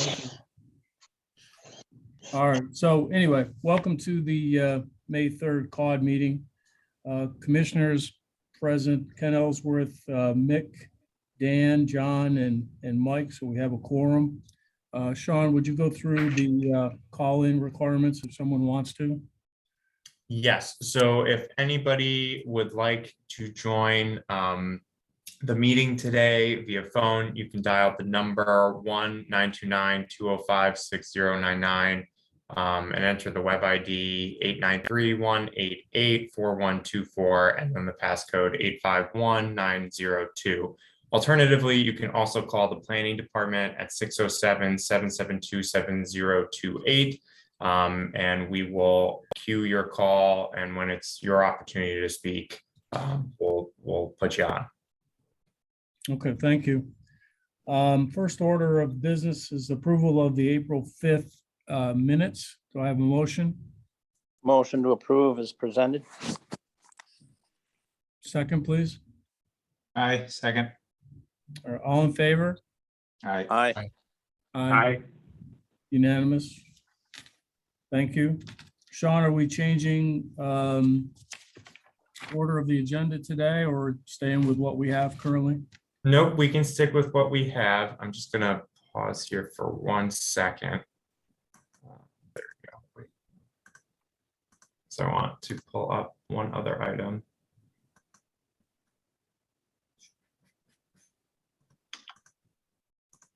Okay. All right. So anyway, welcome to the May 3rd Caud meeting. Commissioners present, Ken Ellsworth, Mick, Dan, John, and Mike. So we have a quorum. Sean, would you go through the call-in requirements if someone wants to? Yes. So if anybody would like to join the meeting today via phone, you can dial the number 1-929-205-6099 and enter the web ID 893-188-4124 and then the passcode 851902. Alternatively, you can also call the planning department at 607-772-7028. And we will queue your call, and when it's your opportunity to speak, we'll put you on. Okay, thank you. First order of business is approval of the April 5th minutes. Do I have a motion? Motion to approve is presented. Second, please. Aye, second. All in favor? Aye. Aye. Aye. Unanimous. Thank you. Sean, are we changing order of the agenda today or staying with what we have currently? Nope, we can stick with what we have. I'm just gonna pause here for 1 second. There we go. Wait. So I want to pull up one other item.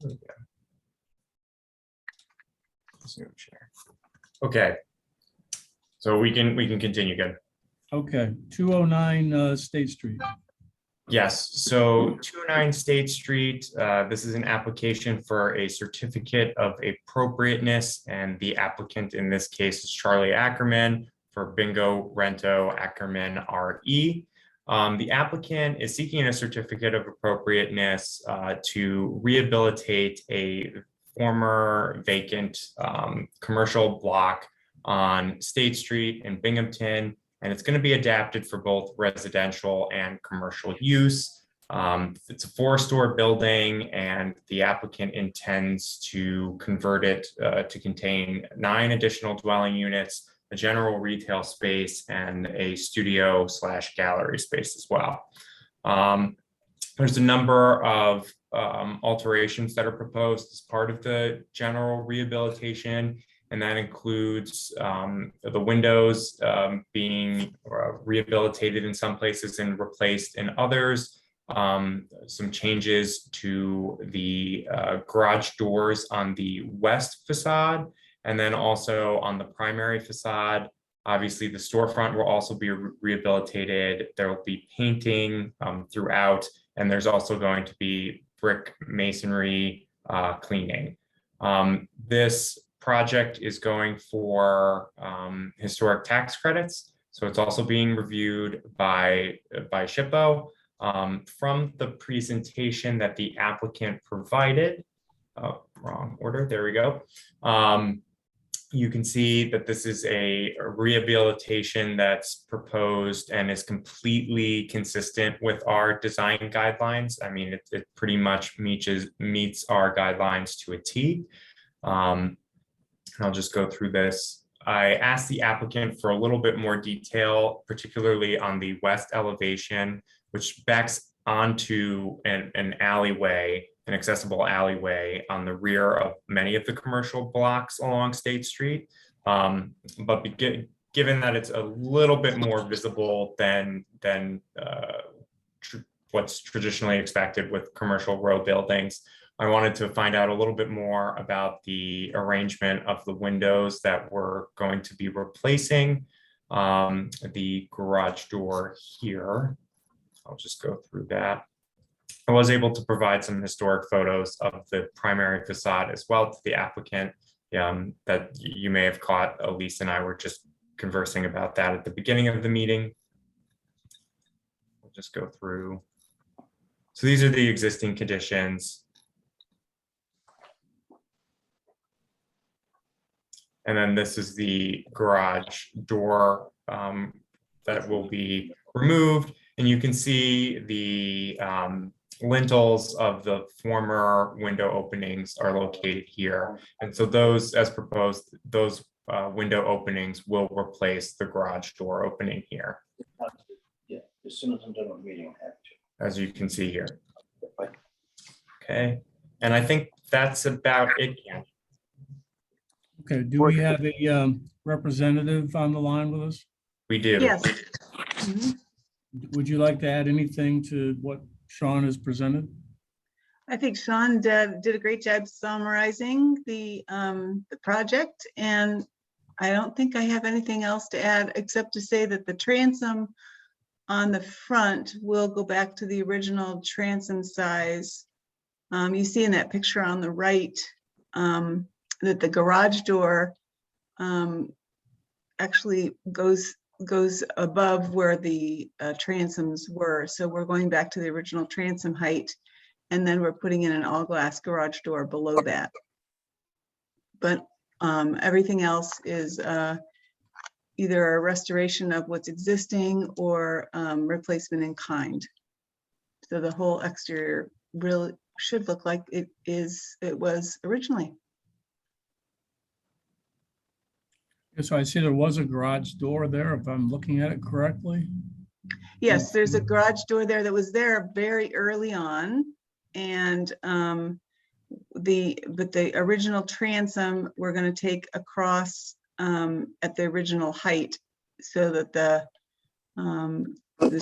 There we go. Zoom share. Okay. So we can continue. Good. Okay, 209 State Street. Yes, so 209 State Street, this is an application for a certificate of appropriateness, and the applicant in this case is Charlie Ackerman for Bingo Rento Ackerman RE. The applicant is seeking a certificate of appropriateness to rehabilitate a former vacant commercial block on State Street in Binghamton. And it's going to be adapted for both residential and commercial use. It's a 4-store building, and the applicant intends to convert it to contain 9 additional dwelling units, a general retail space, and a studio/gallery space as well. There's a number of alterations that are proposed as part of the general rehabilitation. And that includes the windows being rehabilitated in some places and replaced in others. Some changes to the garage doors on the west facade, and then also on the primary facade. Obviously, the storefront will also be rehabilitated. There will be painting throughout, and there's also going to be brick masonry cleaning. This project is going for historic tax credits. So it's also being reviewed by SHPO. From the presentation that the applicant provided, wrong order, there we go. You can see that this is a rehabilitation that's proposed and is completely consistent with our design guidelines. I mean, it pretty much meets our guidelines to a T. I'll just go through this. I asked the applicant for a little bit more detail, particularly on the west elevation, which backs onto an alleyway, an accessible alleyway on the rear of many of the commercial blocks along State Street. But given that it's a little bit more visible than what's traditionally expected with commercial row buildings, I wanted to find out a little bit more about the arrangement of the windows that we're going to be replacing. The garage door here, I'll just go through that. I was able to provide some historic photos of the primary facade as well to the applicant that you may have caught. Elise and I were just conversing about that at the beginning of the meeting. We'll just go through. So these are the existing conditions. And then this is the garage door that will be removed. And you can see the lintels of the former window openings are located here. And so those, as proposed, those window openings will replace the garage door opening here, Yeah, as soon as I'm done with the meeting, I have to. as you can see here. Bye. Okay, and I think that's about it. Ken. Okay, do we have a representative on the line with us? We do. Yes. Mhm. Would you like to add anything to what Sean has presented? I think Sean did a great job summarizing the project, and I don't think I have anything else to add except to say that the transom on the front will go back to the original transom size. You see in that picture on the right that the garage door actually goes above where the transoms were. So we're going back to the original transom height, and then we're putting in an all glass garage door below that. But everything else is either a restoration of what's existing or replacement in kind. So the whole exterior really should look like it was originally. So I see there was a garage door there, if I'm looking at it correctly. Yes, there's a garage door there that was there very early on. And the original transom, we're going to take across at the original height so that the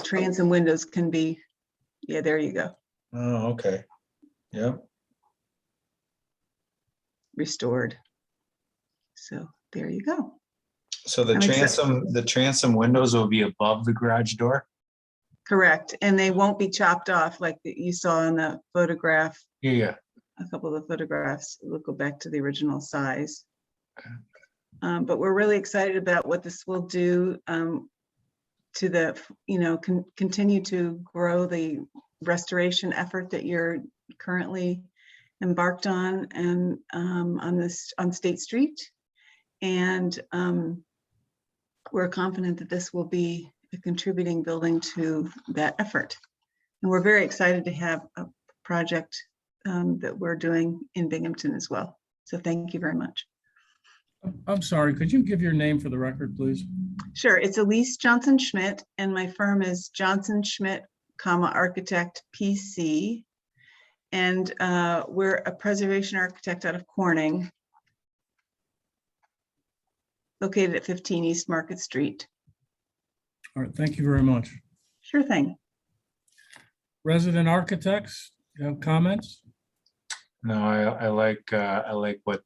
transom windows can be, yeah, there you go, Oh, okay. Yeah. restored. So there you go. So the I'm excited. transom windows will be above the garage door? Correct. And they won't be chopped off like you saw in the photograph. Yeah. A couple of the photographs will go back to the original size. But we're really excited about what this will do to the, continue to grow the restoration effort that you're currently embarked on and on State Street. And we're confident that this will be a contributing building to that effort. And we're very excited to have a project that we're doing in Binghamton as well. So thank you very much. I'm sorry, could you give your name for the record, please? Sure, it's Elise Johnson Schmidt, and my firm is Johnson Schmidt, Architect PC. And we're a preservation architect out of Corning, located at 15 East Market Street. All right, thank you very much. Sure thing. Resident architects, you have comments? No, I like what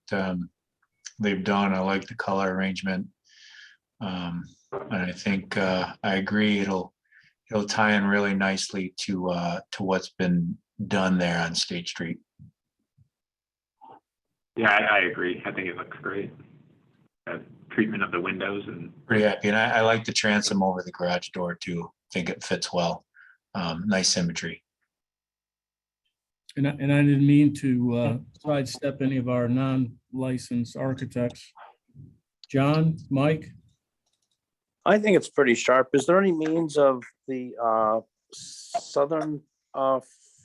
they've done. I like the color arrangement. And I think I agree. It'll tie in really nicely to what's been done there on State Street. Yeah, I agree. I think it looks great. Treatment of the windows and Pretty happy. And I like the transom over the garage door too. I think it fits well. Nice symmetry. And I didn't mean to sidestep any of our non-licensed architects. John, Mike? I think it's pretty sharp. Is there any means of the southern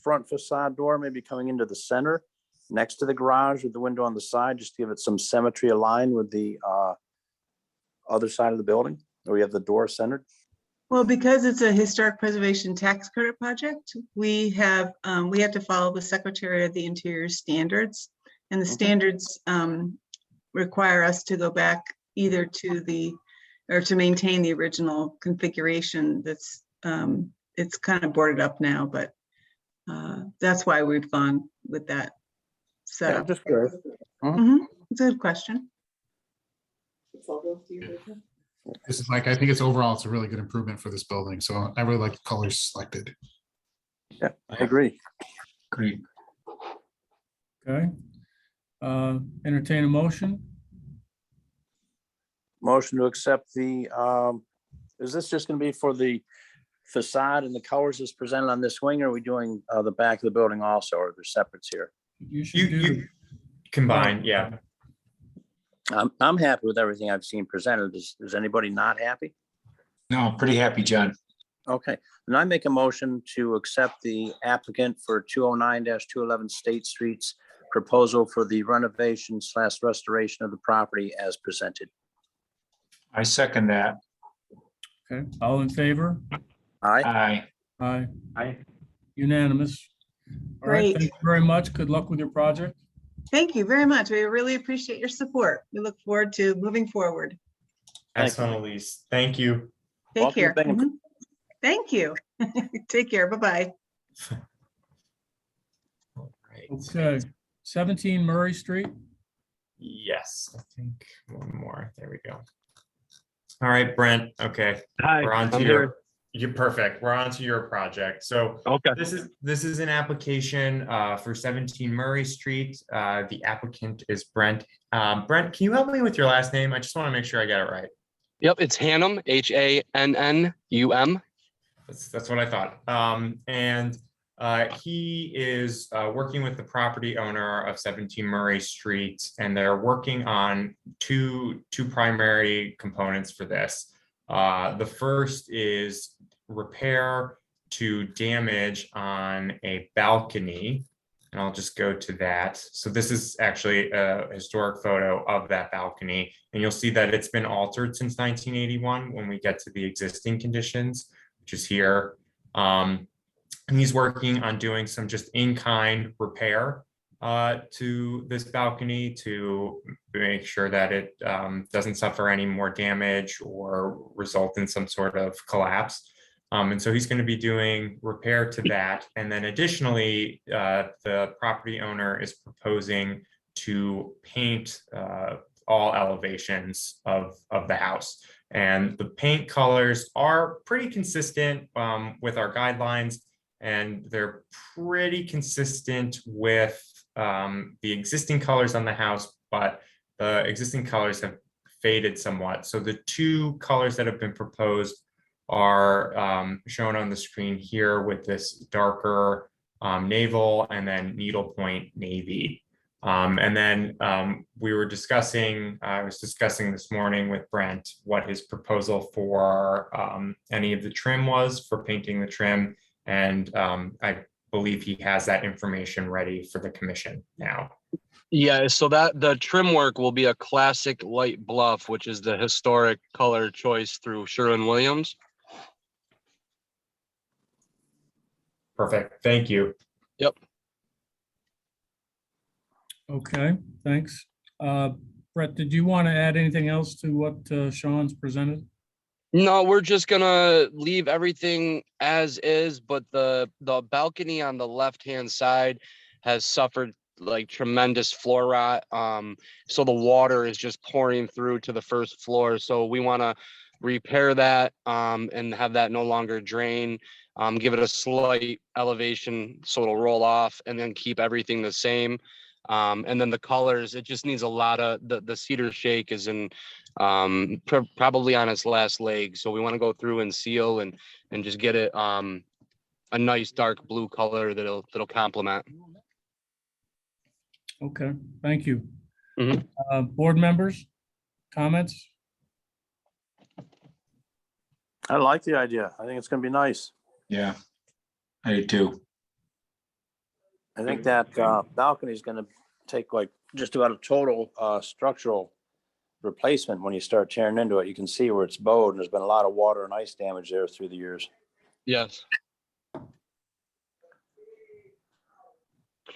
front facade door maybe coming into the center next to the garage with the window on the side, just to give it some symmetry aligned with the other side of the building, where we have the door centered? Well, because it's a historic preservation tax credit project, we have to follow the Secretary of the Interior standards, and the standards require us to go back either to maintain the original configuration. That's it's kind of boarded up now, but that's why we've gone with that Yeah, setup. just curious. It's a good question. This is Mike. I think it's a really good improvement for this building. So I really like the colors selected. Yeah, I agree. Great. Okay. Entertain a motion? Motion to accept the, is this just gonna be for the facade and the colors as presented on this wing? Or are we doing the back of the building also, or they're separates here? You should do. You combine, yeah. I'm happy with everything I've seen presented. Is anybody not happy? No, pretty happy, John. Okay, and I make a motion to accept the applicant for 209-211 State Street's proposal for the renovation / restoration of the property as presented. I second that. Okay, all in favor? Aye. Aye. Aye, I, unanimous. All right, Great. thank you very much. Good luck with your project. Thank you very much. We really appreciate your support. We look forward to moving forward. Thank you. Excellent, Elise. Thank you. Take Welcome to care. Binghamton. Mhm. Thank you. Take care. Bye-bye. All right. Okay, 17 Murray Street. Yes, I think one more. There we go. All right, Brent. Okay. Hi, We're on to I'm your, here. you're perfect. We're on to your project. So Okay. this is an application for 17 Murray Street. The applicant is Brent. Brent, can you help me with your last name? I just want to make sure I got it right. Yep, it's Hannum, Hannum. That's what I thought. And he is working with the property owner of 17 Murray Street, and they're working on two primary components for this. The first is repair to damage on a balcony, and I'll just go to that. So this is actually a historic photo of that balcony, and you'll see that it's been altered since 1981 when we get to the existing conditions, which is here. And he's working on doing some just in-kind repair to this balcony to make sure that it doesn't suffer any more damage or result in some sort of collapse. And so he's going to be doing repair to that. And then additionally, the property owner is proposing to paint all elevations of the house. And the paint colors are pretty consistent with our guidelines, and they're pretty consistent with the existing colors on the house, but the existing colors have faded somewhat. So the two colors that have been proposed are shown on the screen here with this darker navel and then needlepoint navy. And then I was discussing this morning with Brent what his proposal for any of the trim was for painting the trim. And I believe he has that information ready for the commission now. Yeah, so that the trim work will be a classic light bluff, which is the historic color choice through Sherwin-Williams. Perfect. Thank you. Yep. Okay, thanks. Brett, did you want to add anything else to what Sean's presented? No, we're just gonna leave everything as is, but the balcony on the left-hand side has suffered like tremendous floor rot. So the water is just pouring through to the first floor. So we want to repair that and have that no longer drain. Give it a slight elevation so it'll roll off, and then keep everything the same. And then the colors, it just needs a lot of the cedar shake is in probably on its last leg. So we want to go through and seal and just get it a nice dark blue color that'll complement. Okay, thank you. Mhm. Board members, comments? I like the idea. I think it's gonna be nice. Yeah, I do too. I think that balcony is gonna take like just about a total structural replacement when you start tearing into it. You can see where it's bowed, and there's been a lot of water and ice damage there through the years. Yes.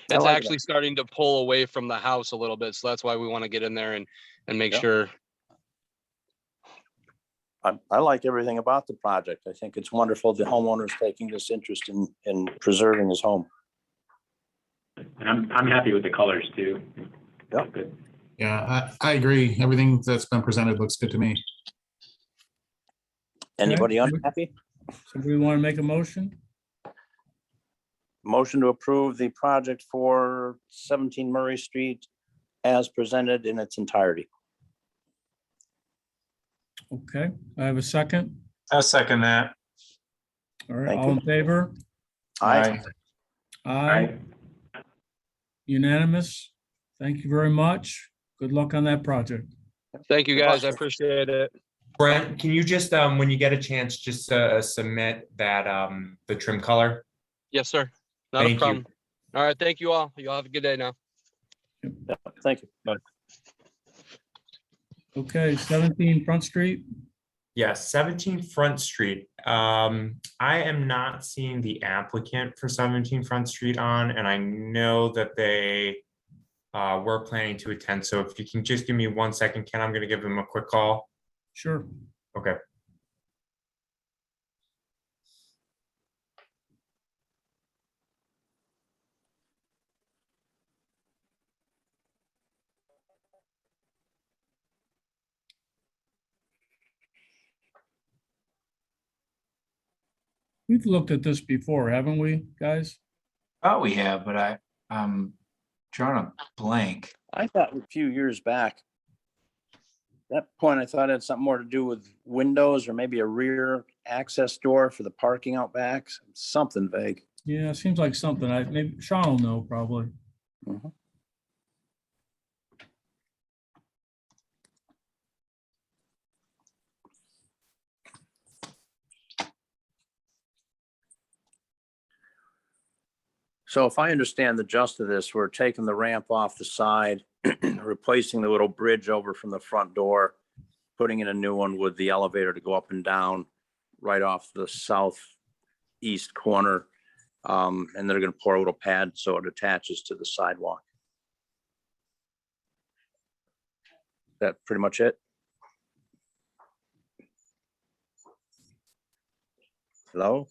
I It's like actually starting to pull away from the house a little bit. So that's why we want to get in there and make Yeah. sure. I like everything about the project. I think it's wonderful the homeowner's taking this interest in preserving his home. and I'm happy with the colors too. Yep. Good. Yeah, I agree. Everything that's been presented looks good to me. Anybody Okay. unhappy? Somebody want to make a motion? Motion to approve the project for 17 Murray Street as presented in its entirety. Okay, I have a second. I'll second that. All right, Thank all in favor? Aye. Aye, unanimous. Thank you very much. Good luck on that project. Thank you, guys. I appreciate it. Brent, can you just, when you get a chance, just submit that, the trim color? Yes, sir. Not a Thank you. problem. All right, thank you all. You all have a good day now. Yeah, thank you. Bye. Okay, 17 Front Street. Yes, 17 Front Street. I am not seeing the applicant for 17 Front Street on, and I know that they were planning to attend. So if you can just give me 1 second, Ken, I'm going to give them a quick call. Sure. Okay. We've looked at this before, haven't we, guys? Oh, we have, but I'm drawing a blank. I thought a few years back, that point, I thought it had something more to do with windows or maybe a rear access door for the parking out back, something vague. Yeah, seems like something. Maybe Sean will know probably. Mhm. So if I understand the gist of this, we're taking the ramp off the side, replacing the little bridge over from the front door, putting in a new one with the elevator to go up and down right off the southeast corner. And they're gonna pour a little pad so it attaches to the sidewalk. That pretty much it? Hello?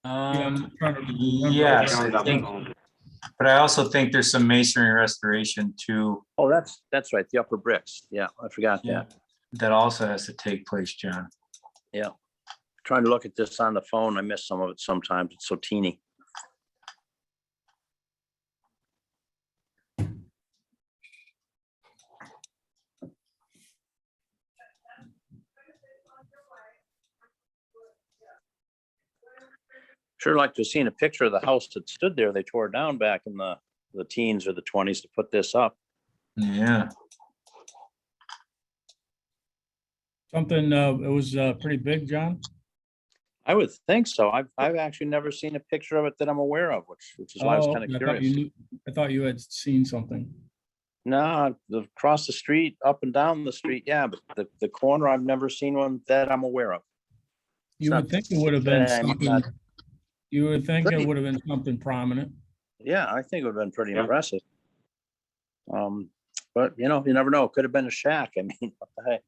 I'm trying to remember. Yes, John's I on the think, phone. but I also think there's some masonry restoration too. Oh, that's right, the upper bricks. Yeah, I forgot Yeah, that. that also has to take place, John. Trying to look at this on the phone. I miss some of it sometimes. It's so teeny. Sure like to have seen a picture of the house that stood there. They tore down back in the teens or the 20s to put this up. Yeah, Something, it was pretty big, John? I would think so. I've actually never seen a picture of it that I'm aware of, which is why I was Oh, kind of okay. curious. I thought you had seen something. No, across the street, up and down the street, yeah, but the corner, I've never seen one that I'm aware of. You not would think it would have been saying I'm something, not- you would think it Pretty- would have been something prominent. Yeah, I think it would have been pretty Yeah. impressive. But you know, you never know. It could have been a shack. I mean, what the heck?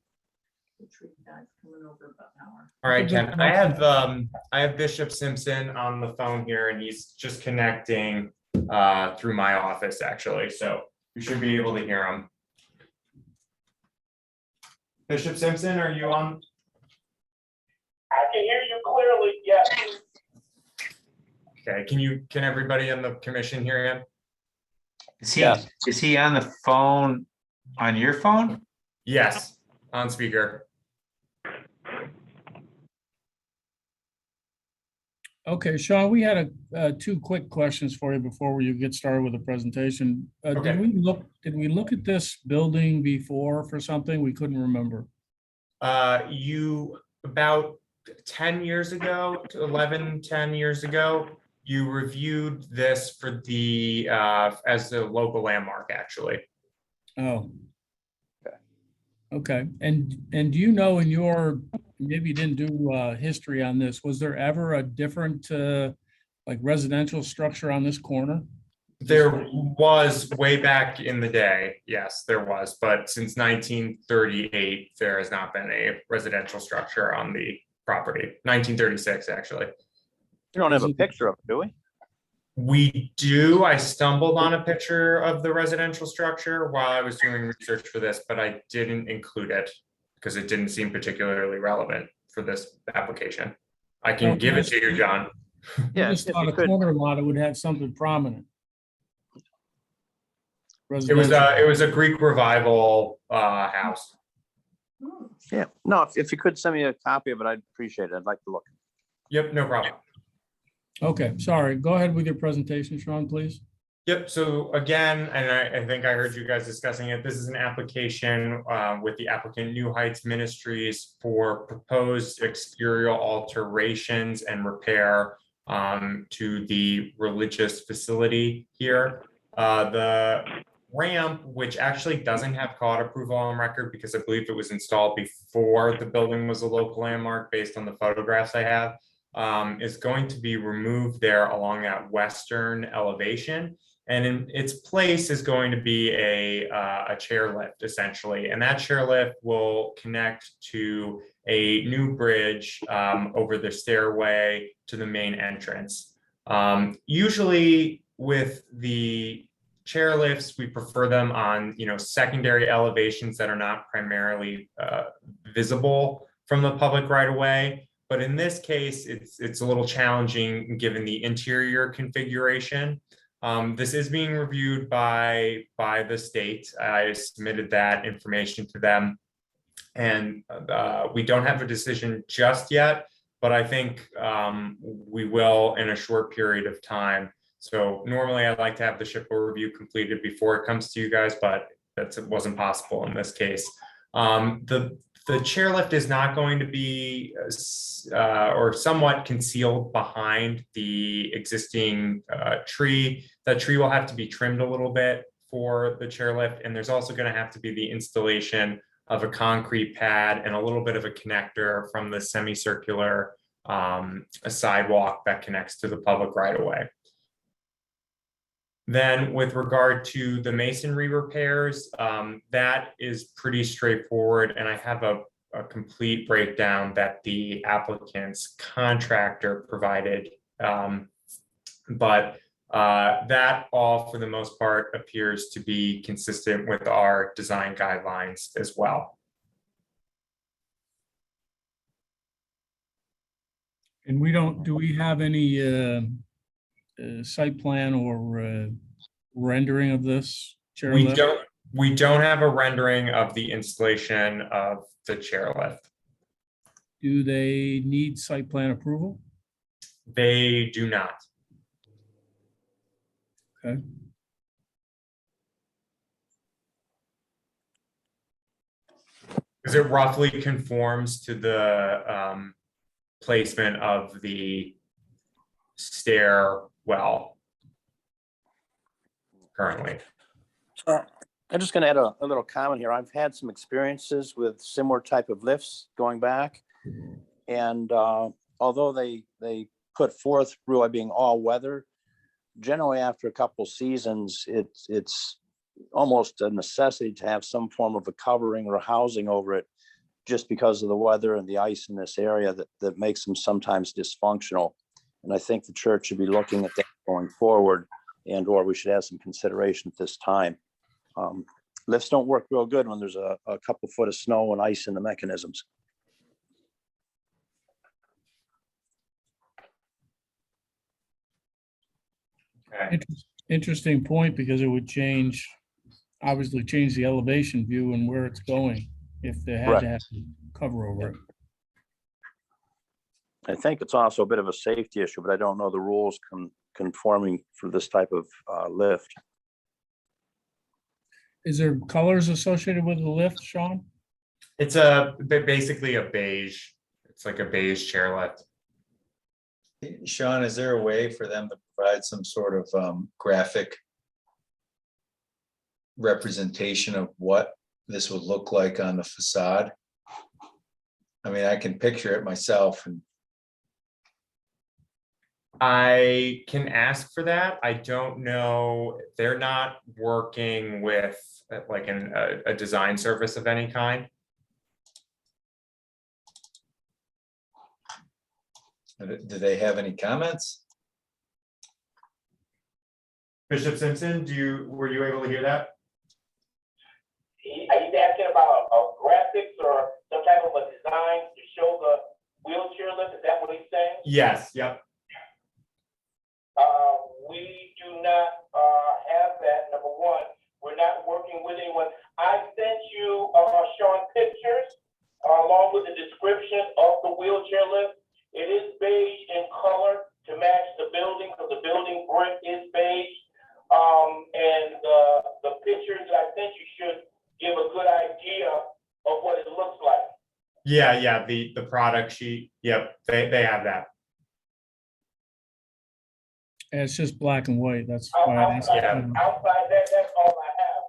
All right, Ken, I have Bishop Simpson on the phone here and he's just connecting through my office actually, so you should be able to hear him. Bishop Simpson, are you on? I can hear you clearly, yes. Okay, can everybody in the commission hear him? Yes. is he on the phone, on your phone? Yes, on speaker. Okay, Sean, we had two quick questions for you before you get started with the presentation. Okay. Did we look at this building before for something? We couldn't remember. You, about 10 years ago, 10 years ago, you reviewed this for the, as a local landmark, actually. Oh. Okay, and do you know in your, maybe you didn't do history on this, was there ever a different like residential structure on this corner? There was way back in the day, yes, there was, but since 1938, there has not been a residential structure on the property. 1936, actually. We don't have a picture of it, do we? We do. I stumbled on a picture of the residential structure while I was doing research for this, but I didn't include it because it didn't seem particularly relevant for this application. I can give it to you, John. Yeah, I just if thought you a could. corner lot, it would have something prominent. It was a Greek revival house. Yeah, no, if you could send me a copy of it, I'd appreciate it. I'd like to look. Yep, no problem. Okay, sorry. Go ahead with your presentation, Sean, please. Yep, so again, and I think I heard you guys discussing it, this is an application with the applicant New Heights Ministries for proposed exterior alterations and repair to the religious facility here. The ramp, which actually doesn't have Caud approval on record because I believe it was installed before the building was a local landmark based on the photographs I have, is going to be removed there along that western elevation. And in its place is going to be a chairlift essentially. And that chairlift will connect to a new bridge over the stairway to the main entrance. Usually with the chairlifts, we prefer them on, secondary elevations that are not primarily visible from the public right away. But in this case, it's a little challenging given the interior configuration. This is being reviewed by the state. I submitted that information to them, and we don't have a decision just yet, but I think we will in a short period of time. So normally I'd like to have the SHPO review completed before it comes to you guys, but it wasn't possible in this case. The chairlift is not going to be or somewhat concealed behind the existing tree. That tree will have to be trimmed a little bit for the chairlift. And there's also going to have to be the installation of a concrete pad and a little bit of a connector from the semicircular a sidewalk that connects to the public right of way. Then with regard to the masonry repairs, that is pretty straightforward. And I have a complete breakdown that the applicant's contractor provided. But that all for the most part appears to be consistent with our design guidelines as well. And do we have any site plan or rendering of this chairlift? We don't have a rendering of the installation of the chairlift. Do they need site plan approval? They do not. Okay. Because it roughly conforms to the placement of the stairwell currently. I'm just going to add a little comment here. I've had some experiences with similar type of lifts going back. And although they put forth through being all weather, generally after a couple seasons, it's almost a necessity to have some form of a covering or a housing over it, just because of the weather and the ice in this area that makes them sometimes dysfunctional. And I think the church should be looking at that going forward, or we should have some consideration at this time. Lifts don't work real good when there's a couple foot of snow and ice in the mechanisms. Okay. Interesting point, because it would obviously change the elevation view and where it's going if they had to have cover over it. I think it's also a bit of a safety issue, but I don't know the rules conforming for this type of lift. Is there colors associated with the lift, Sean? It's basically a beige. It's like a beige chairlift. Sean, is there a way for them to provide some sort of graphic representation of what this would look like on the facade? I mean, I can picture it myself. And I can ask for that. I don't know. They're not working with like a design service of any kind. do they have any comments? Bishop Simpson, were you able to hear that? Are you asking about graphics or some type of a design to show the wheelchair lift? Is that what he's saying? Yes. Yep. We do not have that. Number one, we're not working with anyone. I sent you, Sean, pictures along with the description of the wheelchair lift. It is beige in color to match the building, because the building brick is beige. Yeah, the product sheet. Yep, they have that. And it's just black and white. That's Out- why I asked. Outside, Yeah. outside that, that's all I have.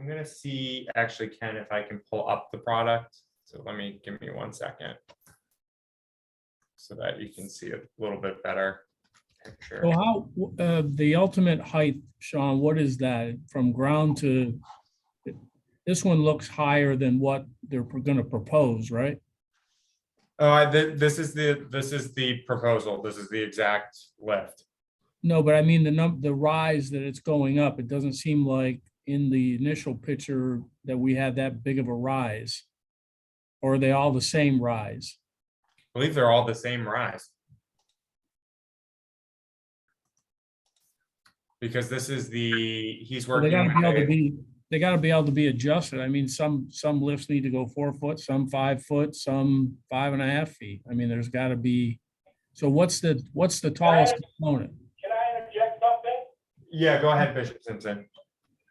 I'm gonna see, actually, Ken, if I can pull up the product. So give me 1 second. So that you can see it a little bit better. Picture. So how, the ultimate height, Sean, what is that from ground to? This one looks higher than what they're gonna propose, right? Oh, this is the proposal. This is the exact lift. No, but I mean, the rise that it's going up, it doesn't seem like in the initial picture that we had that big of a rise. Or are they all the same rise? I believe they're all the same rise. Because this is he's Well, working. they gotta be able to be adjusted. I mean, some lifts need to go 4 foot, some 5 foot, some 5.5 feet. I mean, there's gotta be, so what's the tallest component? Can I interject something? Yeah, go ahead, Bishop Simpson.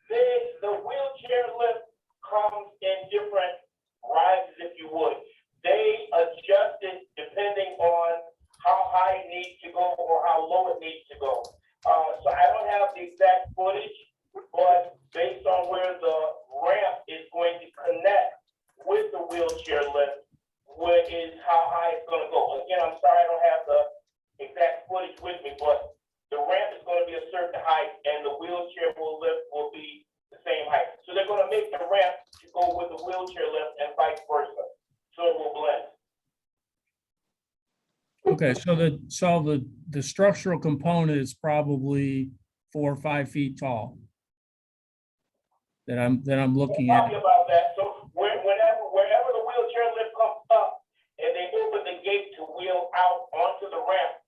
The wheelchair lift comes in different rises, if you would. They adjust it depending on how high it needs to go or how low it needs to go. So I don't have the exact footage, but based on where the ramp is going to connect with the wheelchair lift, where is how high it's gonna go. Again, I'm sorry, I don't have the exact footage with me, but the ramp is gonna be a certain height and the wheelchair lift will be the same height. So they're gonna make the ramp to go with the wheelchair lift and vice versa. So it will blend. Okay, so the structural component is probably 4 or 5 feet tall. That I'm looking We'll at. talk about that. So wherever the wheelchair lift comes up and they open the gate to wheel out onto the ramp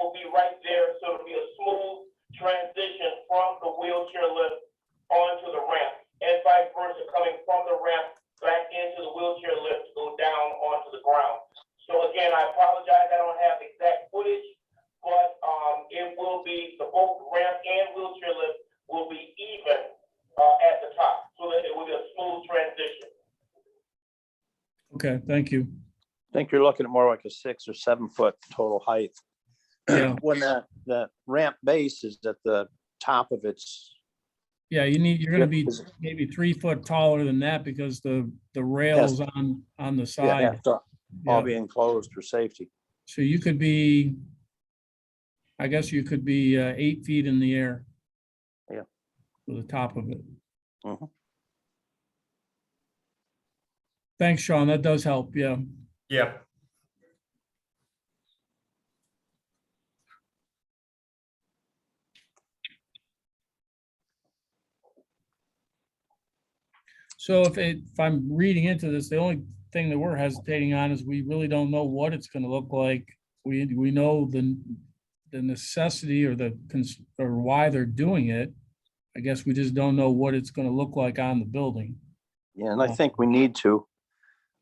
will be right there. So it'll be a smooth transition from the wheelchair lift onto the ramp and vice versa, coming from the ramp back into the wheelchair lift to go down onto the ground. So again, I apologize, I don't have exact footage, but it will be, the both ramp and wheelchair lift will be even at the top, so that it will be a smooth transition. Okay, thank you. I think you're looking at more like a 6 or 7 foot total height. Yeah. When that ramp base is at the top of its, Yeah, you're gonna be maybe 3 foot taller than that because the rails on the yeah, side. have to Yeah. all be enclosed for safety. So you could be, I guess you could be 8 feet in the air. Yeah. To the top of it. Mhm. Thanks, Sean. That does help. Yeah. Yep. So if I'm reading into this, the only thing that we're hesitating on is we really don't know what it's gonna look like. We know the necessity or or why they're doing it. I guess we just don't know what it's gonna look like on the building. Yeah, and I think we need to.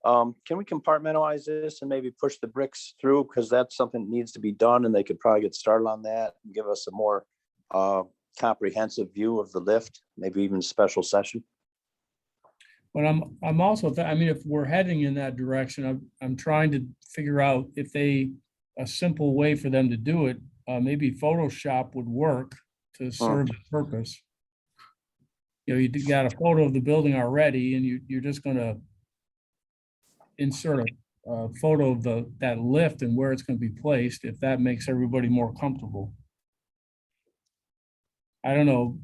Can we compartmentalize this and maybe push the bricks through? Because that's something that needs to be done and they could probably get started on that and give us a more comprehensive view of the lift, maybe even a special session. But I'm also, I mean, if we're heading in that direction, I'm trying to figure out if a simple way for them to do it, maybe Photoshop would work to serve the purpose. You know, you got a photo of the building already and you're just gonna insert a photo of that lift and where it's gonna be placed, if that makes everybody more comfortable. I don't know,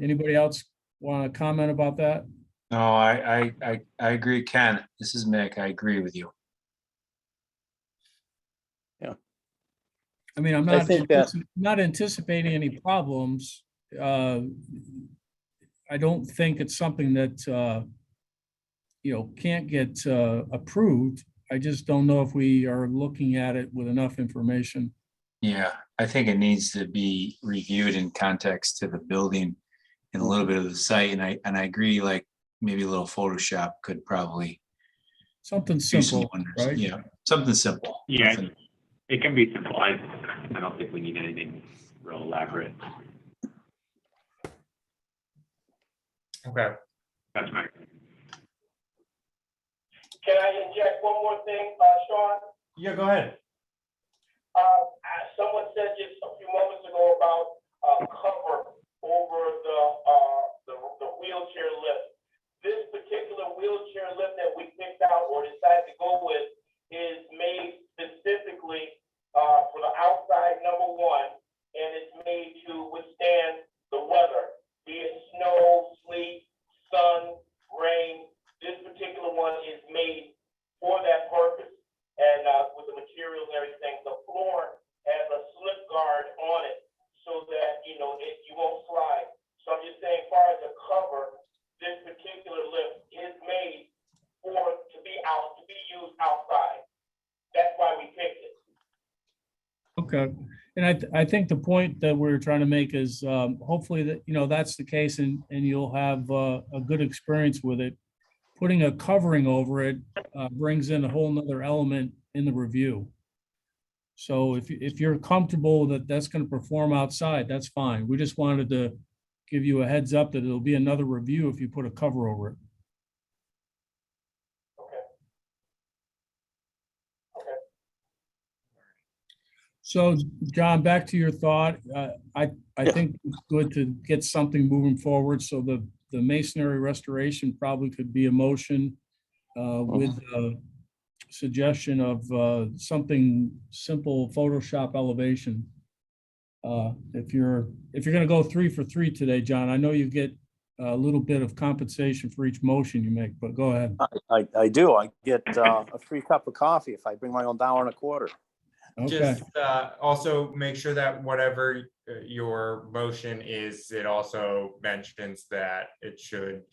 anybody else want to comment about that? No, I agree, Ken. This is Mick. I agree with you. I mean, I'm I think that- not anticipating any problems. I don't think it's something that, can't get approved. I just don't know if we are looking at it with enough information. Yeah, I think it needs to be reviewed in context to the building and a little bit of the site. And I agree, like maybe a little Photoshop could probably Something do some simple, wonders. right? Yeah, something simple. Yeah, Nothing- it can be simple. I don't think we need anything real elaborate. Okay. That's my. Can I inject one more thing, Sean? Yeah, go ahead. Someone said just a few moments ago about cover over the wheelchair lift. This particular wheelchair lift that we picked out or decided to go with is made specifically for the outside, number one, and it's made to withstand the weather, be it snow, sleet, sun, rain. This particular one is made for that purpose. And with the materials and everything, the floor has a slip guard on it so that, you won't slide. So I'm just saying, as far as the cover, this particular lift is made to be used outside. That's why we picked it. Okay. And I think the point that we're trying to make is hopefully that, that's the case and you'll have a good experience with it. Putting a covering over it brings in a whole nother element in the review. So if you're comfortable that that's going to perform outside, that's fine. We just wanted to give you a heads up that it'll be another review if you put a cover over it. So, John, back to your thought. I think it's good to get something moving forward. So the masonry restoration probably could be a motion with a suggestion of something simple, Photoshop elevation. If you're going to go 3 for 3 today, John, I know you get a little bit of compensation for each motion you make, but go ahead. I do. I get a free cup of coffee if I bring my own $1.25. Okay. Just also make sure that whatever your motion is, it also mentions that it should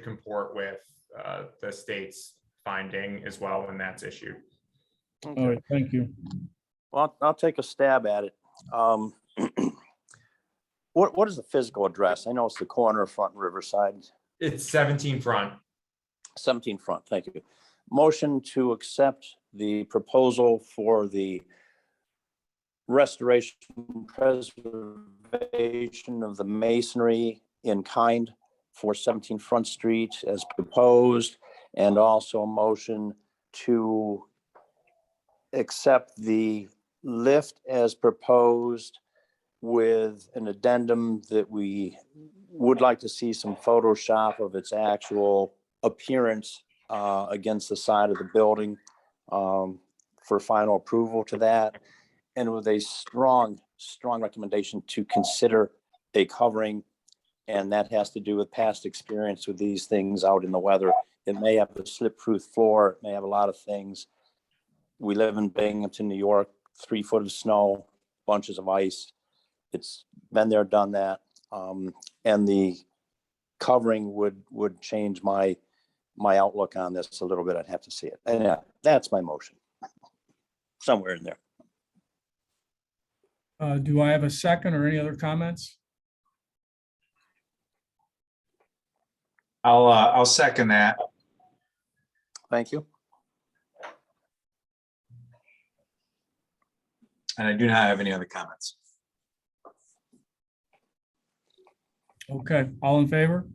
comport with the state's finding as well when that's issued. Okay. All right, thank you. Well, I'll take a stab at it. What is the physical address? I know it's the corner front and Riverside. It's 17 front. 17 front, thank you. Motion to accept the proposal for the restoration preservation of the masonry in kind for 17 Front Street as proposed, and also a motion to accept the lift as proposed with an addendum that we would like to see some Photoshop of its actual appearance against the side of the building for final approval to that, and with a strong recommendation to consider a covering, and that has to do with past experience with these things out in the weather. It may have a slip-proof floor, it may have a lot of things. We live in Binghamton, New York, 3 foot of snow, bunches of ice. It's been there, done that, and the covering would change my outlook on this a little bit. I'd have to see it. And yeah, that's my motion. Somewhere in there. Do I have a second or any other comments? I'll second that. Thank you. And I do not have any other comments. Okay, all in favor?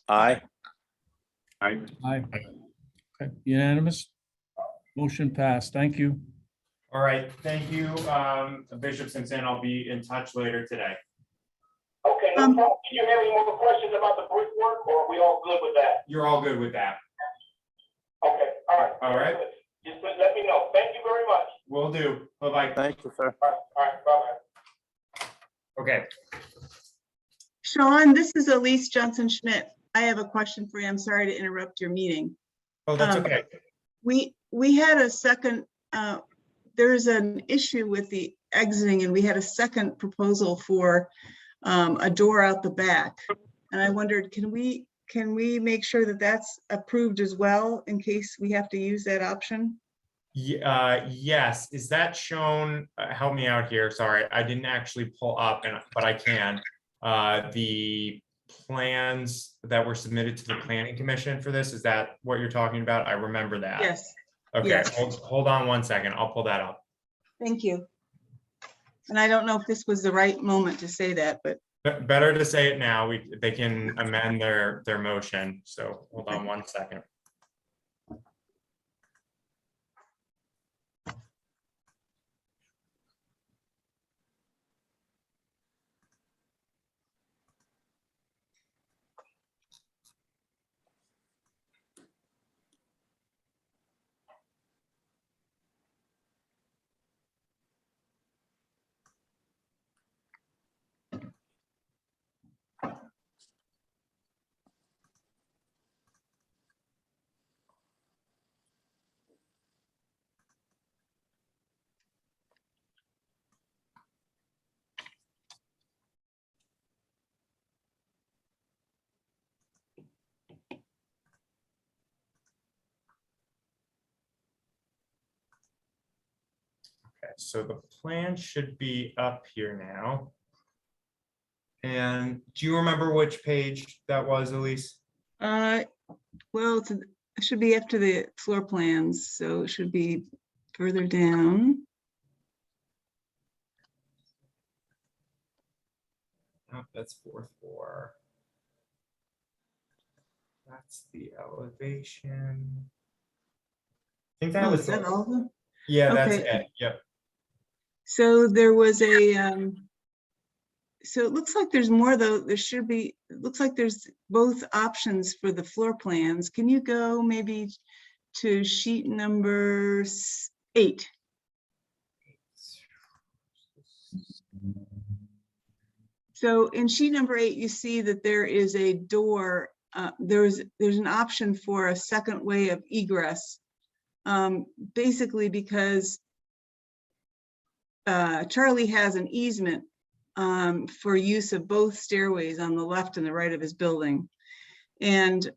Aye. Aye. Okay, unanimous. Motion passed. Thank you. All right, thank you, Bishop Simpson. I'll be in touch later today. Okay, no problem. Do you have any more questions about the brickwork, or are we all good with that? You're all good with that. Okay, all right. All right. Just let me know. Thank you very much. Will do. Bye-bye. Thank you, sir. All right, bye-bye. Okay. Sean, this is Elise Johnson Schmidt. I have a question for you. I'm sorry to interrupt your meeting. Oh, that's okay. We had a second, there's an issue with the exiting, and we had a second proposal for a door out the back. And I wondered, can we make sure that that's approved as well in case we have to use that option? Yes. Is that shown? Help me out here. Sorry, I didn't actually pull up, but I can. The plans that were submitted to the Planning Commission for this, is that what you're talking about? I remember that. Yes. Okay, Yes. hold on one second. I'll pull that up. Thank you. And I don't know if this was the right moment to say that, but Better to say it now. They can amend their motion. So hold on 1 second. Okay, so the plan should be up here now. And do you remember which page that was, Elise? Well, it should be after the floor plans, so it should be further down. Oh, that's fourth floor. That's the elevation. I think that Oh, was is that all of them? yeah, that's Okay. it. Yep. So there was a, so it looks like there's more though. There should be, it looks like there's both options for the floor plans. Can you go maybe to sheet number 8? So in sheet number 8, you see that there is a door. There's an option for a second way of egress, basically because Charlie has an easement for use of both stairways on the left and the right of his building. And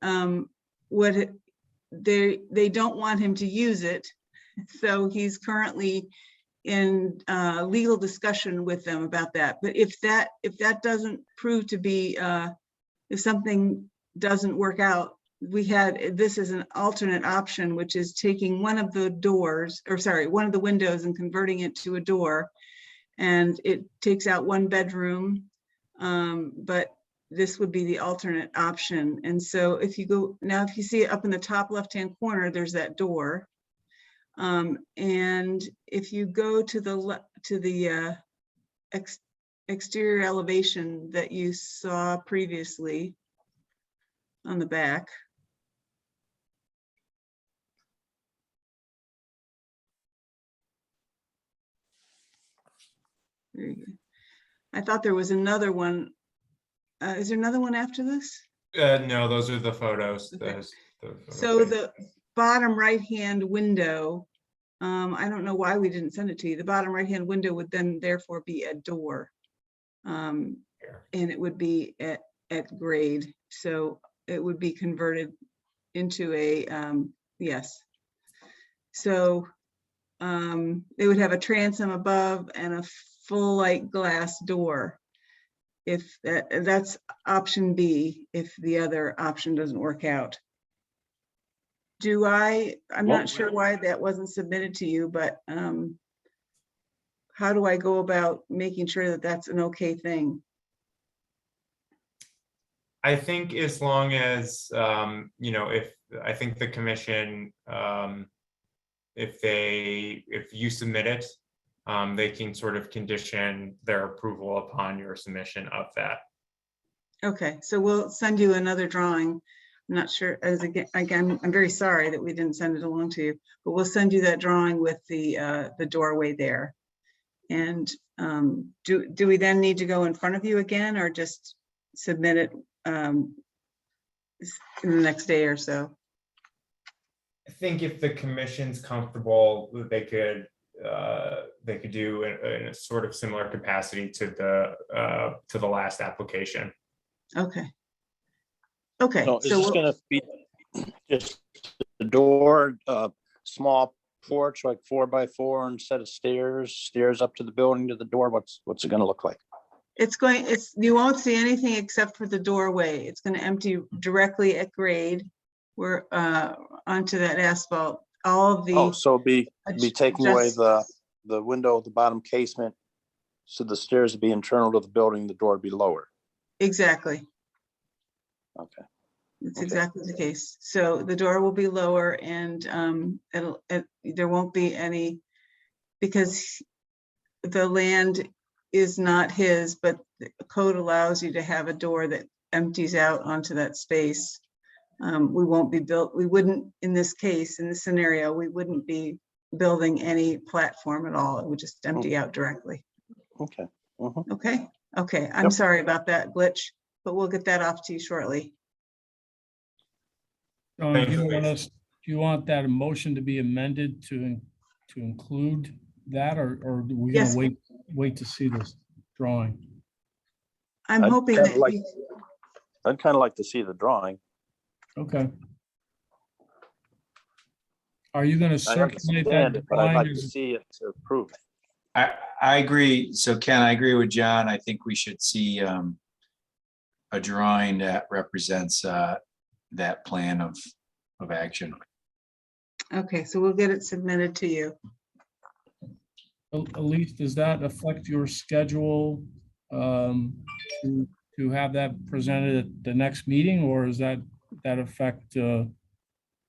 they don't want him to use it. So he's currently in legal discussion with them about that. But if that doesn't prove to be, if something doesn't work out, this is an alternate option, which is taking one of the doors, or sorry, one of the windows and converting it to a door. And it takes out one bedroom, but this would be the alternate option. And so if you go, now if you see it up in the top left-hand corner, there's that door. And if you go to the exterior elevation that you saw previously on the back. There you go. I thought there was another one. Is there another one after this? No, those are the photos. Okay. The photo So page. the bottom right-hand window, I don't know why we didn't send it to you. The bottom right-hand window would then therefore be a door. And it would be at grade. So it would be converted into a, yes. So they would have a transom above and a full light glass door. If that's option B, if the other option doesn't work out. I'm not sure why that wasn't submitted to you, but how do I go about making sure that that's an okay thing? I think as long as, if I think the commission, if you submit it, they can sort of condition their approval upon your submission of that. Okay, so we'll send you another drawing. I'm not sure, again, I'm very sorry that we didn't send it along to you, but we'll send you that drawing with the doorway there. And do we then need to go in front of you again, or just submit it in the next day or so? I think if the commission's comfortable, they could do in a sort of similar capacity to the last application. Okay. Okay. So is this gonna be just the door, small porch, like 4x4 instead of stairs up to the building to the door? What's it gonna look like? You won't see anything except for the doorway. It's going to empty directly at grade. We're onto that asphalt. All of the. Oh, so be taking away just- the window at the bottom casement. So the stairs would be internal to the building, the door would be lower. Exactly. Okay. It's Okay. exactly the case. So the door will be lower and there won't be any, because the land is not his, but the code allows you to have a door that empties out onto that space. We wouldn't, in this case, in this scenario, we wouldn't be building any platform at all. It would just empty out directly. Okay. Mhm. Okay, okay. I'm Yep. sorry about that glitch, but we'll get that off to you shortly. Do Thanks, you want Louise. us, do you want that motion to be amended to include that, or are we Yes. gonna wait to see this drawing? I'm I'd hoping kinda that like- I'd kind of like to see the drawing. Okay. Are you gonna I circulate understand that it, but I'd drawing? like to as- see it to approve it. I agree. So Ken, I agree with John. I think we should see a drawing that represents that plan of action. Okay, so we'll get it submitted to you. Elise, does that affect your schedule to have that presented at the next meeting, or does that affect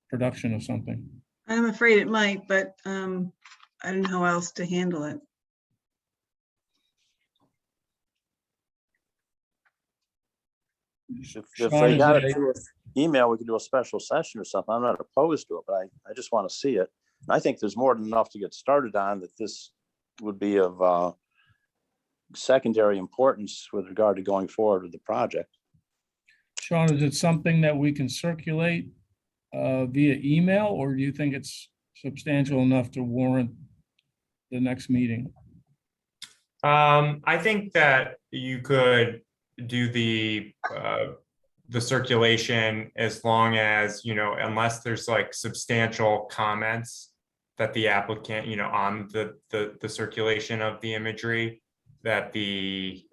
production of something? I'm afraid it might, but I don't know how else to handle it. If Sean, they is got that- it through email, we could do a special session or something. I'm not opposed to it, but I just want to see it. And I think there's more than enough to get started on, that this would be of secondary importance with regard to going forward with the project. Sean, is it something that we can circulate via email, or do you think it's substantial enough to warrant the next meeting? I think that you could do the circulation as long as, unless there's like substantial comments that the applicant, on the circulation of the imagery that the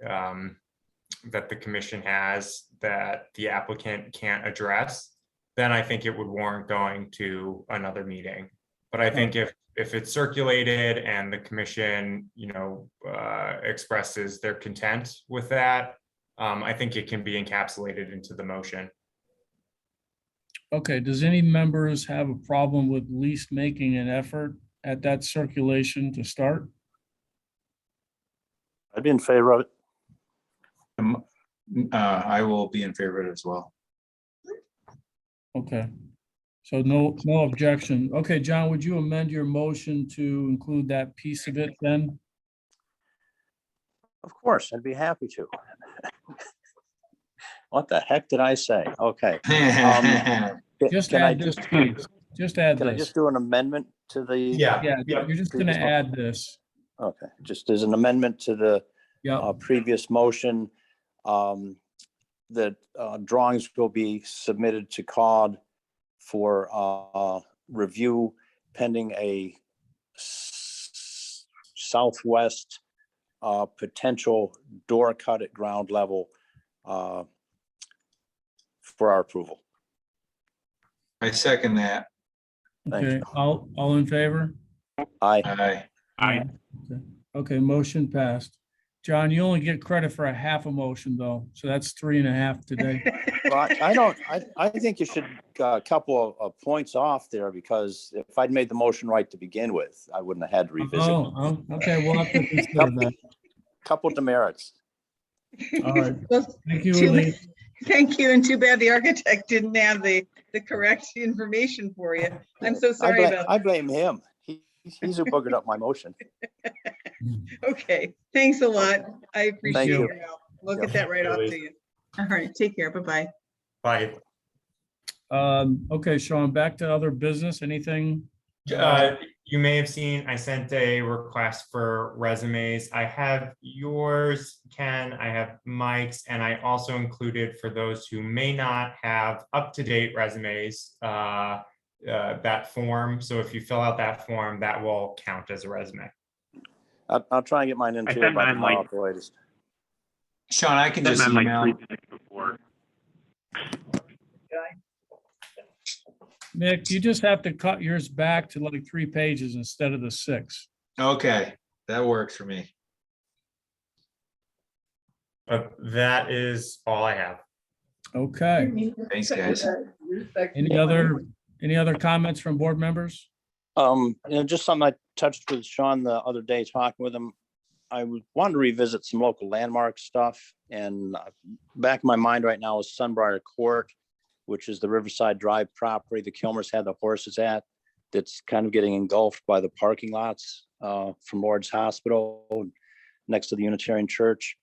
commission has that the applicant can't address, then I think it would warrant going to another meeting. But I think if it's circulated and the commission, expresses their content with that, I think it can be encapsulated into the motion. Okay, does any members have a problem with at least making an effort at that circulation to start? I'd be in favor of it. I will be in favor of it as well. Okay. So no objection. Okay, John, would you amend your motion to include that piece of it then? Of course, I'd be happy to. What the heck did I say? Okay. Just Can I add this piece. Just add Can I this. just do an amendment to the? Yeah. Yeah, you're just gonna add this. Okay, just as an amendment to the Yeah, previous motion, that drawings will be submitted to Caud for review pending a southwest potential door cut at ground level for our approval. I second that. Thank okay, all in favor? Aye. Aye. Okay, motion passed. John, you only get credit for a half a motion though, so that's 3.5 today. Well, I think you should a couple of points off there, because if I'd made the motion right to begin with, I wouldn't have had to revisit. Oh, okay, we'll have to consider that. Couple demerits. All right, Well, thank you, too Elise. Thank you, and too bad the architect didn't have the correct information for you. I'm so sorry about I blame him. He's who boogered up my motion. Okay, thanks a lot. I appreciate you. your help. We'll get that right off to you. All right, take care. Bye-bye. Bye. Okay, Sean, back to other business, anything? You may have seen, I sent a request for resumes. I have yours, Ken, I have Mike's, and I also included, for those who may not have up-to-date resumes, that form. So if you fill out that form, that will count as a resume. I'll try and get mine in I too sent by mine, tomorrow like- at the latest. Sean, I can Sent just mine email. like 3 minutes before. Nick, you just have to cut yours back to like 3 pages instead of the 6. Okay, that works for me. That is all I have. Okay. Thanks, guys. Any other comments from board members? Just something I touched with Sean the other day, talking with him. I would want to revisit some local landmark stuff, and back in my mind right now is Sunbriar Court, which is the Riverside Drive property the Kilmers had the horses at. That's kind of getting engulfed by the parking lots from Lord's Hospital next to the Unitarian Church.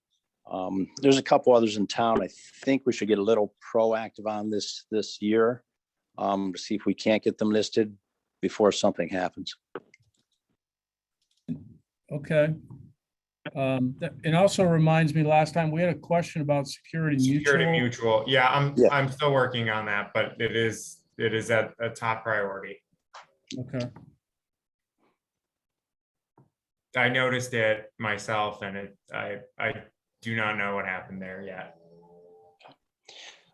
There's a couple others in town. I think we should get a little proactive on this year to see if we can't get them listed before something happens. Okay. It also reminds me, last time we had a question about Security Security Mutual. Mutual. Yeah, Yeah. I'm still working on that, but it is at a top priority. Okay. I noticed it myself, and I do not know what happened there yet.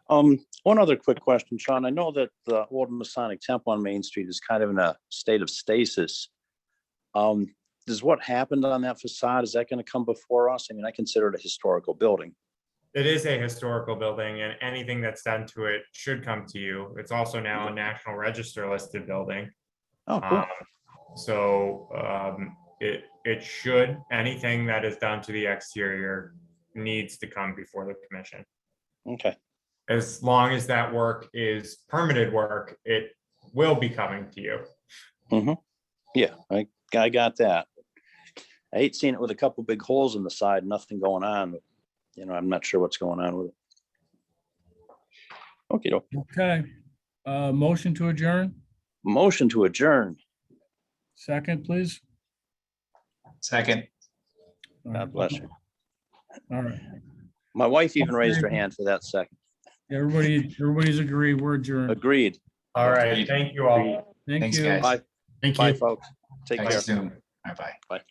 One other quick question, Sean. I know that the old Masonic Temple on Main Street is kind of in a state of stasis. Does what happened on that facade, is that going to come before us? I mean, I consider it a historical building. It is a historical building, and anything that's done to it should come to you. It's also now a National Register listed building. Oh, cool. It should, anything that is done to the exterior needs to come before the commission. Okay. As long as that work is permitted work, it will be coming to you. Mm-hmm. Yeah, I got that. I hate seeing it with a couple big holes in the side, nothing going on. I'm not sure what's going on with it. Okay. Okay. Motion to adjourn. Motion to adjourn. Second, please. Second. All right. God bless you. All right. My wife even raised her hand for that second. Everybody's agreed. We're adjourned. Agreed. All right, thank you all. Thank Thanks, you. guys. Bye. Thank Bye, you. folks. Take Talk to care. you soon. Bye-bye. Bye.